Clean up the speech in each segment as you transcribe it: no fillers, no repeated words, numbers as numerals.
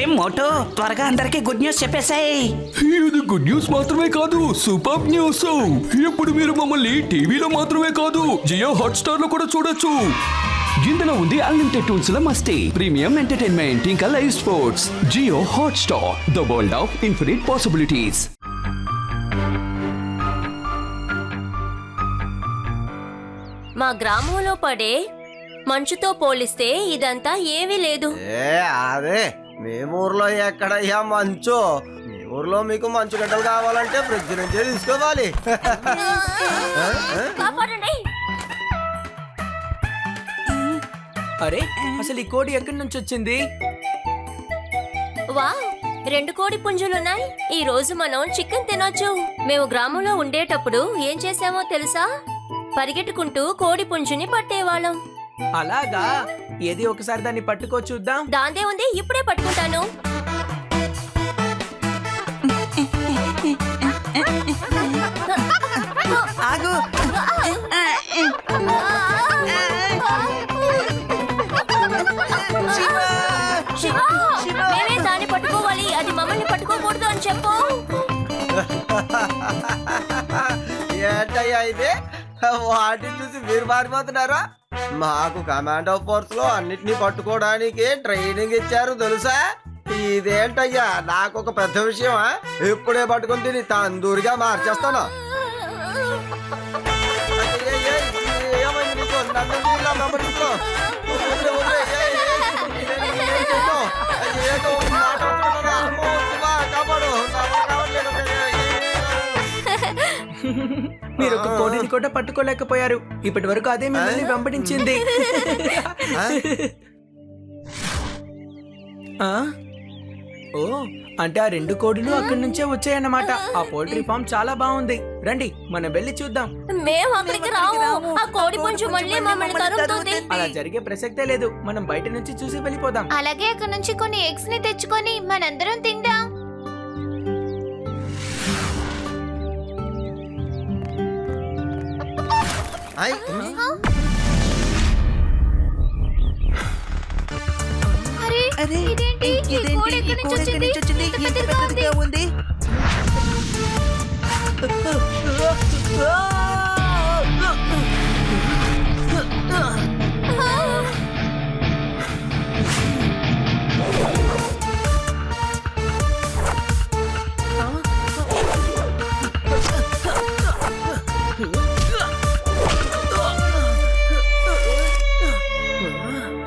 ఏం మోటో త్వరగా అందరికి గుడ్ న్యూస్ చెప్పేసాయి. ఇది గుడ్ న్యూస్ మాత్రమే కాదు, సూపర్ న్యూస్. ఇప్పుడు మీరు మమ్మల్ని టీవీలో మాత్రమే కాదు, జియో హాట్‌స్టార్ లో కూడా చూడొచ్చు. ఇందులో ఉంది అన్లిమిటెడ్ టూల్స్ ల మస్తీ, ప్రీమియం ఎంటర్టైన్మెంట్, ఇంకా live sports. Jio Hotstar, the world of infinite possibilities. మా గ్రామంలో పడే మంచుతో పోలిస్తే ఇదంతా ఏమీ లేదు. అదే మేము ఊర్లో ఎక్కడయ్యా మంచు? మీ ఊర్లో మీకు మంచు గడ్డలు కావాలంటే ఫ్రిడ్జ్ నుంచే తీసుకోవాలి. అరే అసలు ఈ కోడి ఎక్కడి నుంచి వచ్చింది? వావ్, 2 కోడి పుంజులున్నాయి. ఈ రోజు మనం చికెన్ తినొచ్చు. మేము గ్రామంలో ఉండేటప్పుడు ఏం చేసామో తెలుసా? పరిగెట్టుకుంటూ కోడి పుంజుని పట్టేవాళ్ళం. అలాగా? ఏది ఒకసారి దాన్ని పట్టుకో చూద్దాం. దాందే ఉంది, ఇప్పుడే పట్టుకుంటాను. ఆగు. శివ, మేమే దాన్ని పట్టుకోవాలి, అది మమ్మల్ని పట్టుకోకూడదు అని చెప్పు. ఏంటయ్యా ఇది? వాటిని చూసి మీరు మారిపోతున్నారా? మాకు కమాండ్ ఆఫ్ ఫోర్స్ లో అన్నిటినీ పట్టుకోవడానికి ట్రైనింగ్ ఇచ్చారు తెలుసా? ఇదేంటయ్యా నాకు ఒక పెద్ద విషయమా? ఇప్పుడే పట్టుకుని తిని తందూరిగా మార్చేస్తాను. మీరు ఒక కోడిని కూడా పట్టుకోలేకపోయారు. ఇప్పటి వరకు అదే మిమ్మల్ని వెంబడించింది. ఓ, అంటే ఆ 2 కోడిలు అక్కడి నుంచే వచ్చాయన్నమాట. ఆ పోల్ట్రీ ఫామ్ చాలా బాగుంది. రండి మనం వెళ్ళి చూద్దాం. మేము అక్కడికి రాము. ఆ కోడి పుంజు మళ్ళీ మమ్మల్ని తరుముతుంది. అలా జరిగే ప్రసక్తే లేదు. మనం బయట నుంచి చూసి వెళ్ళిపోదాం. అలాగే అక్కడ నుంచి కొన్ని ఎగ్స్ ని తెచ్చుకొని మనందరం తిందాం. అరే ఇదేంటి? ఈ కోడి ఎక్కడి నుంచి వచ్చింది? ఇంత పెద్దగా ఉంది.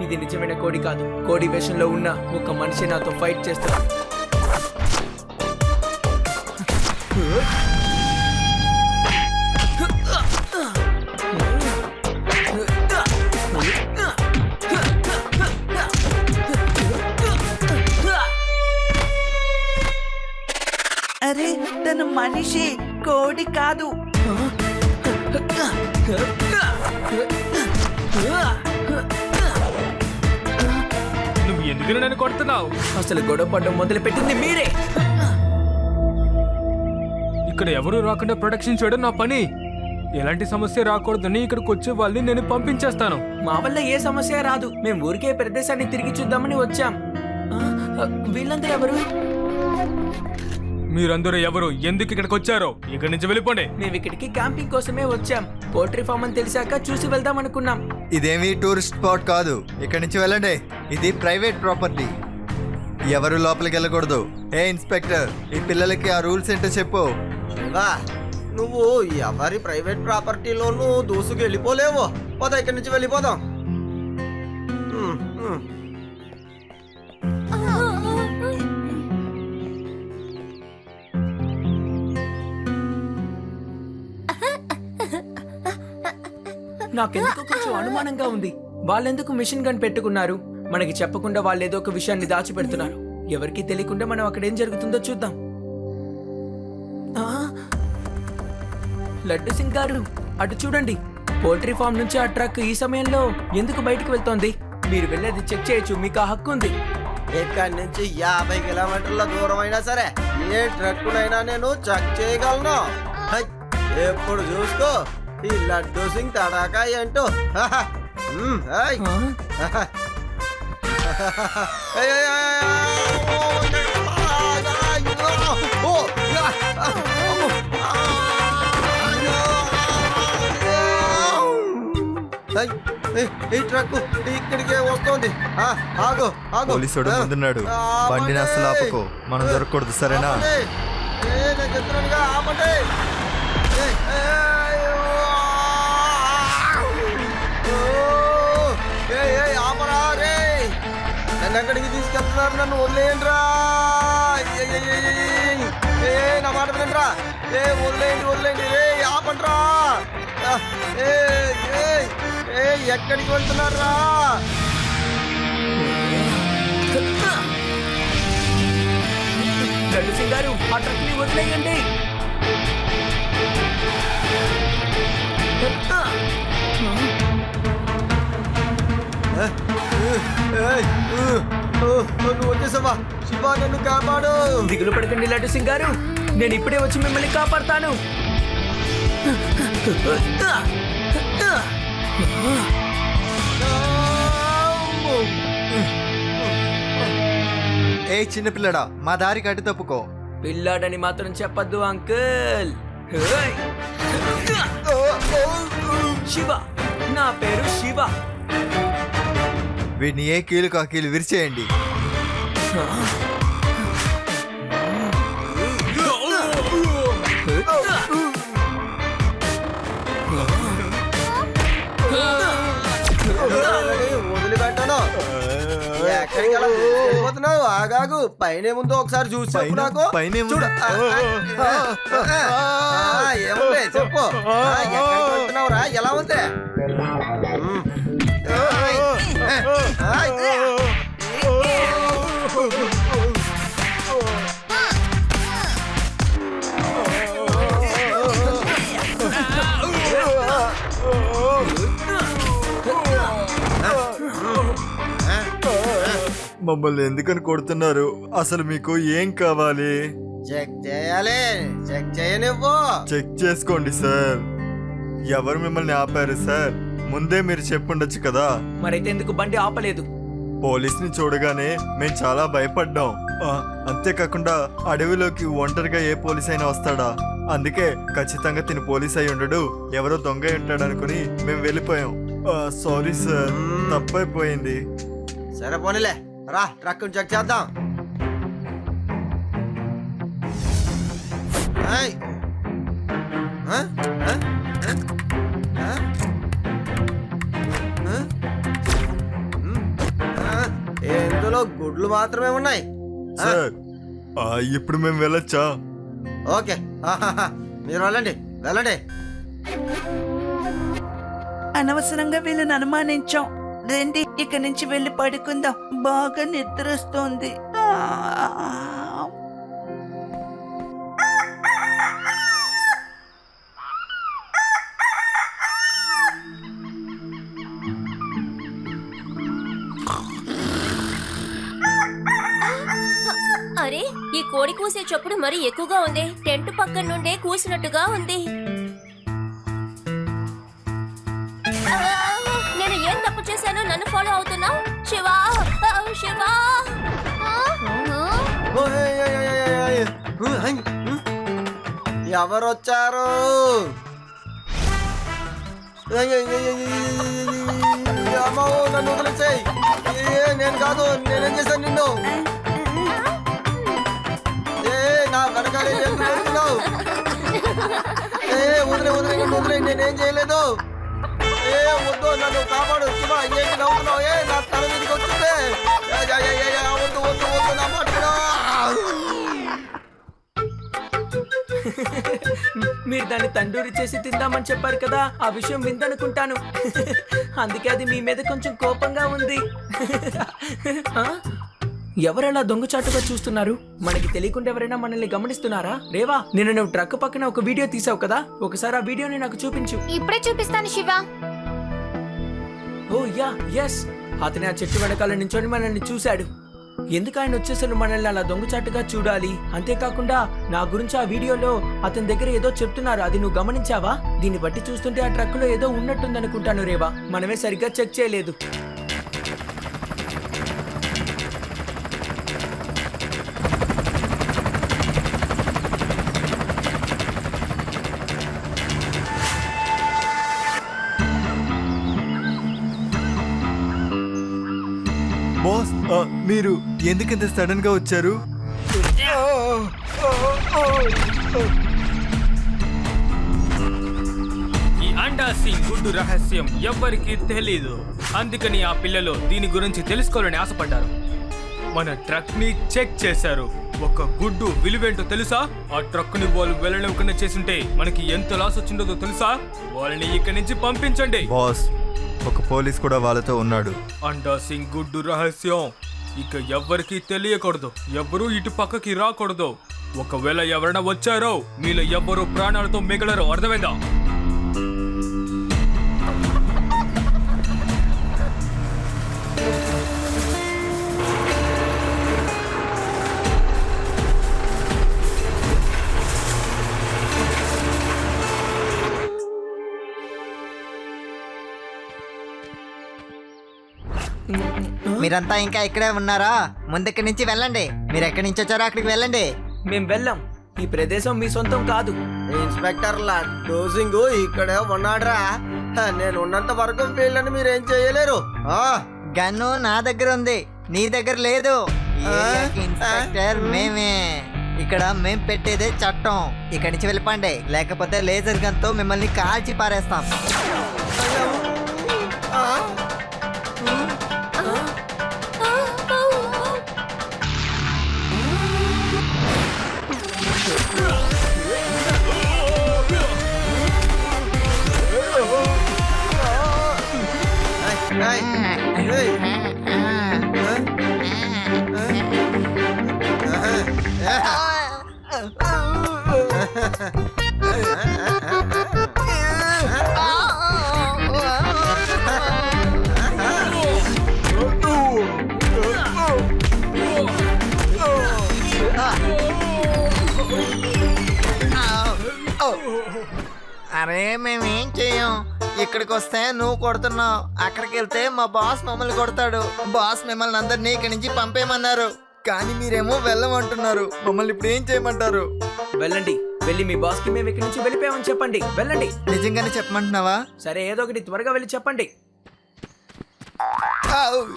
ఇది నిజమైన కోడి కాదు. కోడి వేషంలో ఉన్న ఒక మనిషి నాతో ఫైట్ చేస్తాడు. అరే తను మనిషి, కోడి కాదు. నువ్వు ఎందుకు నన్ను కొడుతున్నావు? అసలు గొడవ పడడం మొదలు పెట్టింది మీరే. ఇక్కడ ఎవరు రాకుండా ప్రొటెక్షన్ చేయడం నా పని. ఎలాంటి సమస్య రాకూడదని ఇక్కడికి వచ్చే వాళ్ళని నేను పంపించేస్తాను. మా వల్ల ఏ సమస్య రాదు. మేము ఊరికే ప్రదేశాన్ని తిరిగి చూద్దామని వచ్చాం. వీళ్ళందరూ ఎవరు? మీరందరూ ఎవరు? ఎందుకు ఇక్కడికి వచ్చారో? ఇక్కడి నుంచి వెళ్ళిపోండి. మేము ఇక్కడికి క్యాంపింగ్ కోసమే వచ్చాం. పోల్ట్రీ ఫామ్ అని తెలిసాక చూసి వెళ్దాం అనుకున్నాం. ఇదేమీ టూరిస్ట్ స్పాట్ కాదు. ఇక్కడి నుంచి వెళ్ళండి. ఇది ప్రైవేట్ ప్రాపర్టీ. ఎవరు లోపలికి వెళ్ళకూడదు. ఏ ఇన్స్పెక్టర్, ఈ పిల్లలకి ఆ రూల్స్ ఏంటో చెప్పు. నువ్వు ఎవరి ప్రైవేట్ ప్రాపర్టీలోనూ దూసుకు వెళ్ళిపోలేవు. పోదా, ఇక్కడి నుంచి వెళ్ళిపోదాం. నాకెందుకో కొంచెం అనుమానంగా ఉంది. వాళ్ళెందుకు మిషన్ గన్ పెట్టుకున్నారు? మనకి చెప్పకుండా వాళ్ళు ఏదో ఒక విషయాన్ని దాచిపెడుతున్నారు. ఎవరికి తెలియకుండా మనం అక్కడ ఏం జరుగుతుందో చూద్దాం. లడ్డు సింగ్ గారు, అటు చూడండి. పోల్ట్రీ ఫామ్ నుంచి ఆ ట్రక్ ఈ సమయంలో ఎందుకు బయటకు వెళ్తోంది? మీరు వెళ్ళేది చెక్ చేయొచ్చు, మీకు ఆ హక్కు ఉంది. ఇక్కడి నుంచి 50 కిలోమీటర్ల దూరం అయినా సరే ఏ ట్రక్కునైనా నేను చెక్ చేయగలను. ఎప్పుడు చూసుకో ఈ లడ్డు సింగ్ తడాకా ఏంటో. ఏయ్ ఈ ట్రక్ ఇక్కడికే వస్తుంది. ఆగు ఆగు. పోలీసుడు ముందున్నాడు. బండిని అసలు ఆపుకో, మనం దొరకకూడదు, సరేనా? ఆపండి. నేను చెప్తున్నానుగా, ఆపండి. ఆపరా రే, నన్ను ఎక్కడికి తీసుకెళ్తున్నారు? నన్ను వదిలేయండిరా. నా మాట వినండిరా. వదిలేయండి రే, ఆపండిరా. ఎక్కడికి వెళ్తున్నారా? లడ్డు సింగ్ గారు, ఆ ట్రక్ ని వదిలేయండి. నువ్వు వచ్చేసావా? శివ, నన్ను కాపాడు. దిగులు పడకండి లడ్డు సింగ్ గారు, నేను ఇప్పుడే వచ్చి మిమ్మల్ని కాపాడతాను. ఏ చిన్నపిల్లడా, మా దారి కట్టి తప్పుకో. పిల్లాడని మాత్రం చెప్పద్దు అంకుల్. హేయ్! శివ, నా పేరు శివ. వీడిని ఏ కీలు కా కీలు విరిచేయండి. వదిలిపెట్టాను. ఎక్కడికి అలా వెళ్ళిపోతున్నావు? ఆగాగు, పైన ముందు ఒకసారి చూసి చెప్పు నాకు. చూడు. ఏముంది చెప్పు. ఎక్కడికి వెళ్తున్నావురా? ఎలా ఉంది? మమ్మల్ని ఎందుకని కొడుతున్నారు? అసలు మీకు ఏం కావాలి? చెక్ చేయాలి. చెక్ చేయనివ్వు. చెక్ చేసుకోండి సార్. ఎవరు మిమ్మల్ని ఆపారు సార్? ముందే మీరు చెప్పుండొచ్చు కదా. మరైతే ఎందుకు బండి ఆపలేదు? పోలీస్ని చూడగానే మేము చాలా భయపడ్డాం. అంతేకాకుండా అడవిలోకి ఒంటరిగా ఏ పోలీస్ అయినా వస్తాడా? అందుకే ఖచ్చితంగా తిని పోలీస్ అయి ఉండడు, ఎవరో దొంగ అయి ఉంటాడు అనుకుని మేము వెళ్ళిపోయాం. సారీ సార్, తప్పైపోయింది. సరే పోనీలే, రా ట్రక్ చెక్ చేద్దాం. ఇందులో గుడ్లు మాత్రమే ఉన్నాయి. సార్ ఇప్పుడు మేము వెళ్ళొచ్చా? ఓకే, మీరు వెళ్ళండి వెళ్ళండి. అనవసరంగా వీళ్ళని అనుమానించాం. రండి, ఇక్కడి నుంచి వెళ్ళి పడుకుందాం. బాగా నిద్ర వస్తోంది. అరే, ఈ కోడి కూసే చప్పుడు మరి ఎక్కువగా ఉంది. టెంట్ పక్కన నుండే కూసినట్టుగా ఉంది. నేను ఏం తప్పు చేశాను? నన్ను ఫాలో అవుతున్నావు? శివా, శివా! ఎవరొచ్చారు? అమ్మో, నన్ను వదిలేసేయ్. నేను కాదు, నేనేం చేశాను నిన్ను? నా వెనకాలే ఎందుకు వెళ్తున్నావు? వదిలే, నేనేం చేయలేదు. వద్దు, నన్ను కాపాడు. శివ, ఏంటి నవ్వుతున్నావు? నా తల మీదకి వచ్చిందే. వద్దు, నా మాట విను. మీరు దాన్ని తండూరి చేసి తిందామని చెప్పారు కదా, ఆ విషయం విందనుకుంటాను. అందుకే అది మీ మీద కొంచెం కోపంగా ఉంది. ఎవరైనా దొంగచాటుగా చూస్తున్నారు? మనకి తెలియకుండా ఎవరైనా మనల్ని గమనిస్తున్నారా? రేవా, నిన్న నువ్వు ట్రక్ పక్కన ఒక వీడియో తీసావు కదా, ఒకసారి ఆ వీడియోని నాకు చూపించు. ఇప్పుడే చూపిస్తాను శివ. ఓ యా, ఎస్, అతని ఆ చెట్టు వెనకాల నించొని మనల్ని చూశాడు. ఎందుకు ఆయన వచ్చేసలు మనల్ని అలా దొంగచాటుగా చూడాలి? అంతేకాకుండా నా గురించి ఆ వీడియోలో అతని దగ్గర ఏదో చెప్తున్నారు, అది నువ్వు గమనించావా? దీన్ని బట్టి చూస్తుంటే ఆ ట్రక్ లో ఏదో ఉన్నట్టుందనుకుంటాను రేవా. మనమే సరిగ్గా చెక్ చేయలేదు. మీరు ఎందుకు ఇంత సడన్ గా వచ్చారు? ఈ అండా సింగ్ గుడ్డు రహస్యం ఎవ్వరికీ తెలీదు. అందుకని ఆ పిల్లలు దీని గురించి తెలుసుకోవాలని ఆశపడ్డారు. మన ట్రక్ ని చెక్ చేశారు. ఒక గుడ్డు విలువేంటో తెలుసా? ఆ ట్రక్ ని వాళ్ళు వెళ్ళనివ్వకుండా చేస్తుంటే మనకి ఎంత లాస్ వచ్చిందో తెలుసా? వాళ్ళని ఇక్కడి నుంచి పంపించండి. బాస్, ఒక పోలీస్ కూడా వాళ్ళతో ఉన్నాడు. అండా సింగ్ గుడ్డు రహస్యం ఇక ఎవ్వరికి తెలియకూడదు. ఎవ్వరూ ఇటు పక్కకి రాకూడదు. ఒకవేళ ఎవరైనా వచ్చారో మీలో ఎవ్వరూ ప్రాణాలతో మిగలరు. అర్థమైందా? మీరంతా ఇంకా ఇక్కడే ఉన్నారా? ముందుకి నుంచి వెళ్ళండి. మీరు ఎక్కడి నుంచి వచ్చారో అక్కడికి వెళ్ళండి. మేం వెళ్ళాం. ఈ ప్రదేశం మీ సొంతం కాదు. ఇన్స్పెక్టర్ లడ్డూ సింగ్ ఇక్కడే ఉన్నాడ్రా. నేను ఉన్నంత వరకు వీళ్ళని మీరేం చేయలేరు. గన్ను నా దగ్గర ఉంది, నీ దగ్గర లేదు. ఈ ఏరియాకి ఇన్స్పెక్టర్ మేమే. ఇక్కడ మేం పెట్టేదే చట్టం. ఇక్కడి నుంచి వెళ్ళిపోండి, లేకపోతే లేజర్ గన్ తో మిమ్మల్ని కాల్చి పారేస్తాం. అరే మేమేం చెయ్యం. ఇక్కడికి వస్తే నువ్వు కొడుతున్నావు, అక్కడికి వెళ్తే మా బాస్ మమ్మల్ని కొడతాడు. బాస్ మిమ్మల్ని అందరినీ ఇక్కడి నుంచి పంపేయమన్నారు, కానీ మీరేమో వెళ్ళమంటున్నారు. మమ్మల్ని ఇప్పుడు ఏం చేయమంటారు? వెళ్ళండి, వెళ్ళి మీ బాస్ కి మేము ఇక్కడి నుంచి వెళ్ళిపోయామని చెప్పండి. వెళ్ళండి. నిజంగానే చెప్పమంటున్నావా? సరే, ఏదో ఒకటి త్వరగా వెళ్ళి చెప్పండి.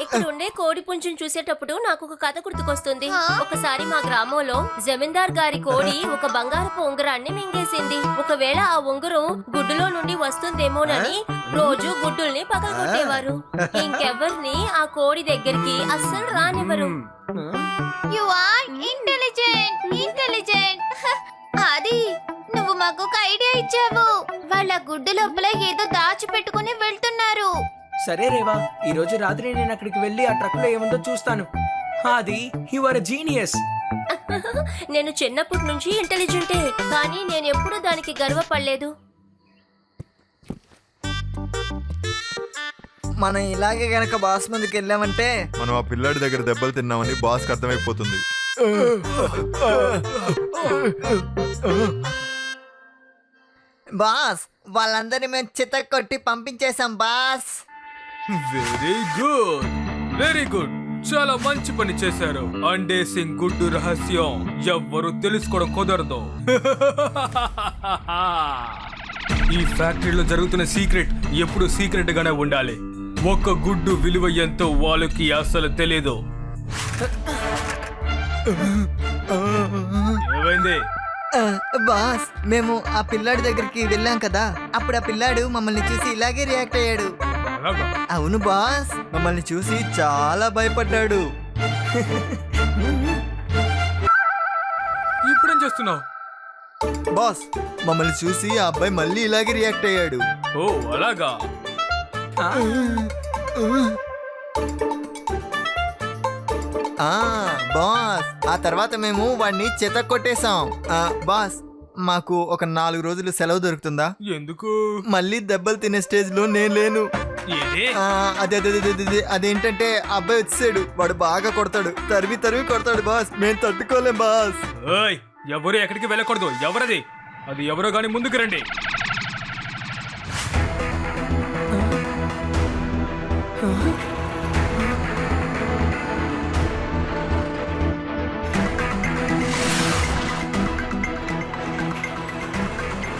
ఇక్కడ ఉండే కోడి పుంజుని చూసేటప్పుడు నాకు ఒక కథ గుర్తుకొస్తుంది. ఒకసారి మా గ్రామంలో జమీందార్ గారి కోడి ఒక బంగారపు ఉంగరాన్ని మింగేసింది. ఒకవేళ ఆ ఉంగరం గుడ్డులో నుండి వస్తుందేమోనని రోజు గుడ్డుల్ని పగలగొట్టేవారు. ఇంకెవ్వరిని ఆ కోడి దగ్గరికి అస్సలు రానివ్వరు. You are intelligent. అది నువ్వు మాకు ఒక ఐడియా ఇచ్చావు. వాళ్ళ గుడ్డు లోపల ఏదో దాచిపెట్టుకుని వెళ్తున్నారు. సరే రేవా, ఈ రోజు రాత్రి నేను అక్కడికి వెళ్ళి ఆ ట్రక్ లో ఏముందో చూస్తాను. అది యు ఆర్ ఎ జీనియస్. నేను చిన్నప్పటి నుంచి ఇంటెలిజెంటే, కానీ నేను ఎప్పుడూ దానికి గర్వపడలేదు. మనం ఇలాగే గనక బాస్ ముందుకు వెళ్ళామంటే మనం ఆ పిల్లాడి దగ్గర దెబ్బలు తిన్నామని బాస్కి అర్థమైపోతుంది. బాస్, వాళ్ళందరినీ మేము చిత్త కొట్టి పంపించేశాం boss. Very good, very good. చాలా మంచి పని చేశారు. అండే సింగ్ గుడ్డు రహస్యం ఎవ్వరు తెలుసుకోవడం కుదరదు. ఈ ఫ్యాక్టరీలో జరుగుతున్న సీక్రెట్ ఎప్పుడు సీక్రెట్ గానే ఉండాలి. ఒక్క గుడ్డు విలువ ఎంతో వాళ్ళకి అసలు తెలియదు. ఏమైంది? బాస్, మేము ఆ పిల్లాడి దగ్గరికి వెళ్ళాం కదా, అప్పుడు ఆ పిల్లాడు మమ్మల్ని చూసి ఇలాగే రియాక్ట్ అయ్యాడు. అలాగా? అవును బాస్, మమ్మల్ని చూసి చాలా భయపడ్డాడు. ఇప్పుడేం చేస్తున్నావు? బాస్, మమ్మల్ని చూసి ఆ అబ్బాయి మళ్ళీ ఇలాగే రియాక్ట్ అయ్యాడు. ఓ అలాగా? బాస్, ఆ తర్వాత మేము వాడిని చెత్త కొట్టేశాం. బాస్, మాకు ఒక 4 రోజులు సెలవు దొరుకుతుందా? ఎందుకు? మళ్ళీ దెబ్బలు తినే స్టేజ్ లో నేను లేను. ఏది? అదేంటంటే ఆ అబ్బాయి వచ్చాడు, వాడు బాగా కొడతాడు, తరివి కొడతాడు బాస్, మేము తట్టుకోలేం బాస్. ఓయ్, ఎవరు ఎక్కడికి వెళ్ళకూడదు. ఎవరది? అది ఎవరో గాని ముందుకు రండి.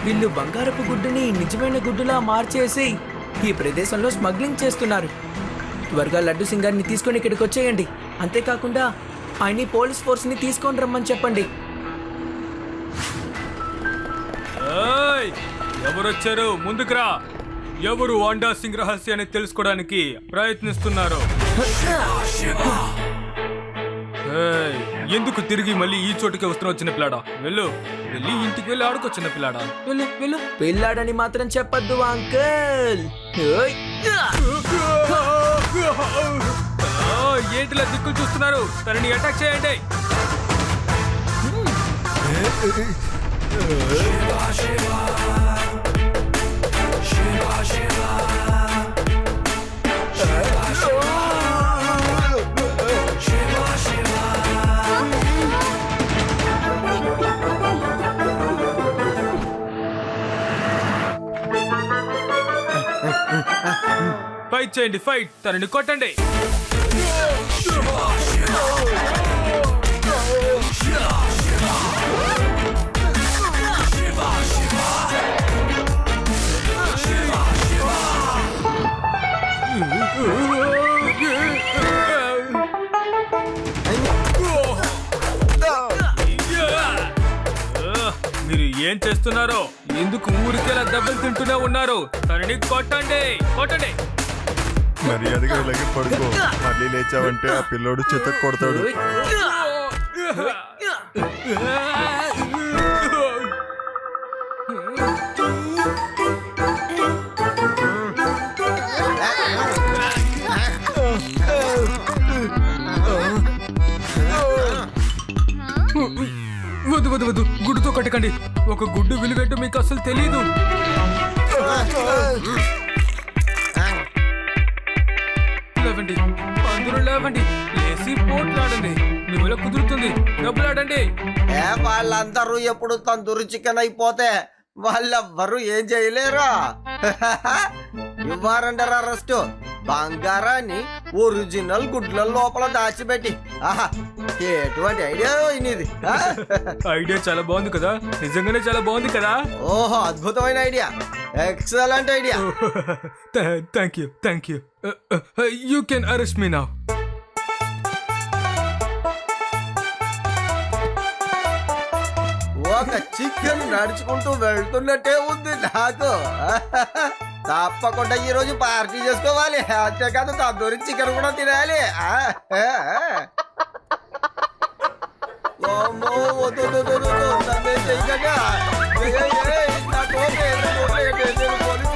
వీళ్ళు బంగారపు గుడ్డుని నిజమైన గుడ్డులా మార్చేసి ఈ ప్రదేశంలో స్మగ్లింగ్ చేస్తున్నారు. త్వరగా లడ్డు సింగాన్ని తీసుకొని ఇక్కడికి వచ్చేయండి. అంతేకాకుండా ఆయన్ని పోలీస్ ఫోర్స్ ని తీసుకొని రమ్మని చెప్పండి. ఏయ్, ఎవరొచ్చారు? ముందుకురా. ఎవరు వాండా సింగ్ రహస్యాన్ని తెలుసుకోవడానికి ప్రయత్నిస్తున్నారు? ఏయ్, ఎందుకు తిరిగి మళ్ళీ ఈ చోటుకి వస్తున్నావు చిన్న పిల్లాడా? వెళ్ళు, వెళ్ళి ఇంటికి వెళ్ళి ఆడుకో చిన్న పిల్లాడా. వెళ్ళు వెళ్ళు. పిల్లాడని మాత్రం చెప్పొద్దు అంకుల్. ఓయ్! ఏంటిలా దిక్కులు చూస్తున్నారు? తనని అటాక్ చేయండి. ఫైట్ చేయండి, ఫైట్. తనని కొట్టండి. మీరు ఏం చేస్తున్నారో? ఎందుకు ఊరికేలా దెబ్బలు తింటూనే ఉన్నారు? తనని కొట్టండి, కొట్టండి. మర్యాదగా ఇలాగే పడుకో. మళ్ళీ లేచావంటే ఆ పిల్లోడు చెత్త కొడతాడు. వద్దు వద్దు వద్దు, గుడ్డుతో కట్టకండి. ఒక గుడ్డు విలువేంటో మీకు అసలు తెలీదు. లేవండి, అందరూ లేవండి. లేసి పోట్లాడండి. మీ వల్ల కుదురుతుంది. డబ్బులాడండి. వాళ్ళందరూ ఎప్పుడు తందూరి చికెన్ అయిపోతే వాళ్ళెవ్వరూ ఏం చేయలేరు. ఇవ్వారంటారా అరెస్ట్? బంగారాన్ని ఒరిజినల్ గుడ్ల లోపల దాచిపెట్టి. ఆహా, ఎటువంటి ఐడియా ఇది? ఐడియా చాలా బాగుంది కదా. నిజంగానే చాలా బాగుంది కదా. ఓహో, అద్భుతమైన idea. Excellent idea. Thank you, thank you. You can arrest me now. ఒక చికెన్ నడుచుకుంటూ వెళ్తున్నట్టే ఉంది నాకు. తప్పకుండా ఈ రోజు పార్టీ చేసుకోవాలి. అంతేకాదు తందూరి చికెన్ కూడా తినాలి. పోలీసు